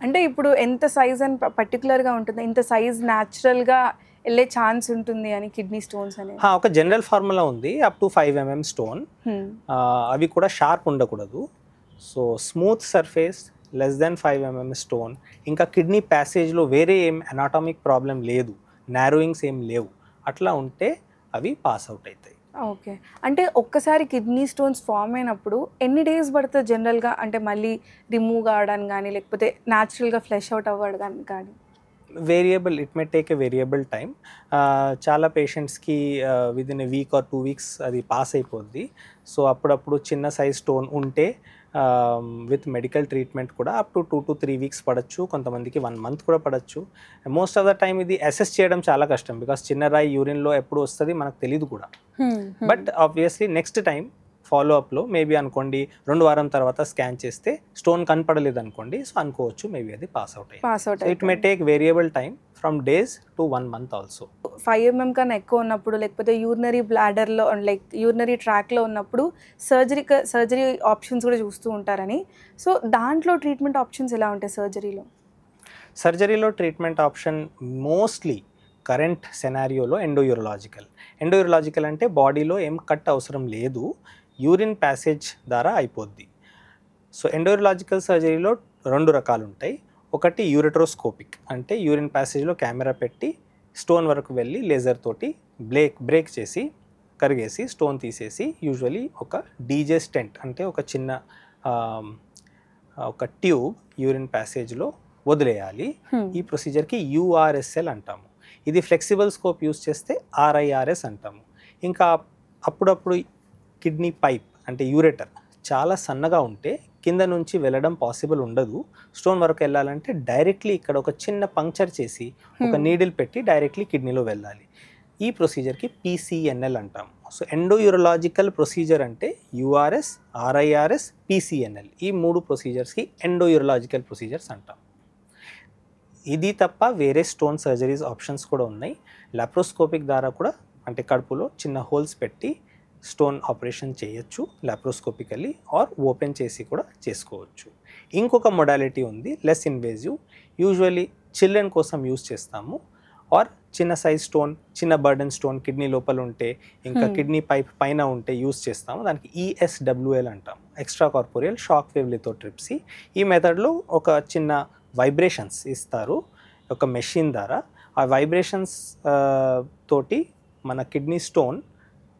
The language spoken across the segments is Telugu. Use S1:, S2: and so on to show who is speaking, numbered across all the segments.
S1: అంటే ఇప్పుడు ఎంత సైజ్ అని పర్టికులర్‌గా ఉంటుందా? ఇంత సైజ్ న్యాచురల్‌గా ఎళ్ళే ఛాన్స్ ఉంటుంది అని కిడ్నీ స్టోన్స్ అనేవి?
S2: ఒక జనరల్ ఫార్ములా ఉంది. Up to 5 stone.
S1: హ్మ్.
S2: అవి కూడా షార్ప్ ఉండకూడదు. So smooth surface less than 5 stone. ఇంకా కిడ్నీ ప్యాసేజ్‌లో వేరే ఏం అనాటామిక్ ప్రాబ్లమ్ లేదు. నారోయింగ్స్ ఏం లేవు. అట్లా ఉంటే అవి పాస్ అవుట్ అవుతాయి.
S1: ఓకే. అంటే ఒక్కసారి కిడ్నీ స్టోన్స్ ఫార్మ్ అయినప్పుడు ఎన్ని డేస్ పడుతది జనరల్‌గా? అంటే మళ్ళీ రిమూవ్ కావడానికి గానీ, లేకపోతే న్యాచురల్‌గా ఫ్లష్ అవుట్ అవ్వడానికి కానీ?
S2: Variable, it may take a variable time. చాలా పేషెంట్స్కి within a week or 2 weeks అది పాస్ అయిపోద్ది. సో అప్పుడప్పుడు చిన్న సైజ్ స్టోన్ ఉంటే విత్ మెడికల్ ట్రీట్మెంట్ కూడా అప్ టు 2 to 3 వీక్స్ పడచ్చు. కొంతమందికి 1 మంత్ కూడా పడచ్చు. మోస్ట్ ఆఫ్ ద టైమ్ ఇది అసెస్ చేయడం చాలా కష్టం. బికాస్ చిన్న రాయి యూరిన్లో ఎప్పుడు వస్తుంది మనకు తెలియదు కూడా. But obviously next time follow అప్లో మేబీ అనుకోండి 2 వారం తర్వాత స్కాన్ చేస్తే స్టోన్ కనపడలేదు అనుకోండి, సో అనుకోవచ్చు మేబీ అది పాస్ అవుట్ అయ్యింది. It may take variable time from days to 1 month also.
S1: 5 కన్నా ఎక్కువ ఉన్నప్పుడు, లేకపోతే యూరినరీ బ్లాడర్‌లో లైక్ యూరినరీ ట్రాక్‌లో ఉన్నప్పుడు సర్జరీ ఆప్షన్స్ కూడా చూస్తూ ఉంటారని. సో దాంట్లో ట్రీట్మెంట్ ఆప్షన్స్ ఎలా ఉంటాయి సర్జరీలో?
S2: సర్జరీలో ట్రీట్మెంట్ ఆప్షన్ మోస్ట్లీ కరెంట్ సెనారియోలో ఎండోయూరలాజికల్ అంటే బాడీలో ఏం కట్ అవసరం లేదు, యూరిన్ ప్యాసేజ్ ద్వారా అయిపోద్ది. సో ఎండోయూరలాజికల్ సర్జరీలో 2 రకాలు ఉంటాయి. ఒకటి యూరెట్రోస్కోపిక్, అంటే యూరిన్ ప్యాసేజ్లో కెమెరా పెట్టి స్టోన్ వరకు వెళ్ళి లేజర్ తోటి బ్రేక్ చేసి కరిగేసి స్టోన్ తీసేసి యూజువలీ ఒక డీజే స్టెంట్ అంటే ఒక చిన్న ఒక ట్యూబ్ యూరిన్ ప్యాసేజ్లో వదిలేయాలి. ఈ ప్రొసీజర్కి URSL అంటాము. ఇది ఫ్లెక్సిబుల్ స్కోప్ యూస్ చేస్తే RIRS అంటాము. ఇంకా అప్పుడప్పుడు కిడ్నీ పైప్ అంటే యూరెటర్ చాలా సన్నగా ఉంటే కింద నుంచి వెళ్ళడం పాసిబుల్ ఉండదు. స్టోన్ వరకు వెళ్ళాలంటే డైరెక్ట్లీ ఇక్కడ ఒక చిన్న పంక్చర్ చేసి ఒక నీడిల్ పెట్టి డైరెక్ట్లీ కిడ్నీలో వెళ్ళాలి. ఈ ప్రొసీజర్కి PCNL అంటాము. సో ఎండోయూరలాజికల్ ప్రొసీజర్ అంటే URS, RIRS, PCNL ఈ 3 ప్రొసీజర్స్కి ఎండోయూరలాజికల్ ప్రొసీజర్స్ అంటాం. ఇది తప్ప వేరే స్టోన్ సర్జరీస్ ఆప్షన్స్ కూడా ఉన్నాయి. లాప్రోస్కోపిక్ ద్వారా కూడా అంటే కడుపులో చిన్న హోల్స్ పెట్టి స్టోన్ ఆపరేషన్ చేయొచ్చు లాప్రోస్కోపికల్లీ, ఆర్ ఓపెన్ చేసి కూడా చేసుకోవచ్చు. ఇంకొక మొడాలిటీ ఉంది లెస్ ఇన్వేజివ్, యూజువల్లీ చిల్డ్రన్ కోసం యూస్ చేస్తాము. ఆర్ చిన్న సైజ్ స్టోన్, చిన్న బర్డన్ స్టోన్ కిడ్నీ లోపల ఉంటే ఇంకా కిడ్నీ పైప్ పైన ఉంటే యూస్ చేస్తాము. దానికి ESWL అంటాము, extra corporeal shock wave lithotripsy. ఈ మెథడ్లో ఒక చిన్న వైబ్రేషన్స్ ఇస్తారు ఒక మెషిన్ ద్వారా. ఆ వైబ్రేషన్స్ తోటి మన కిడ్నీ స్టోన్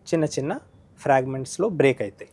S2: చిన్న చిన్న ఫ్రాగ్మెంట్స్లో బ్రేక్ అవుతాయి.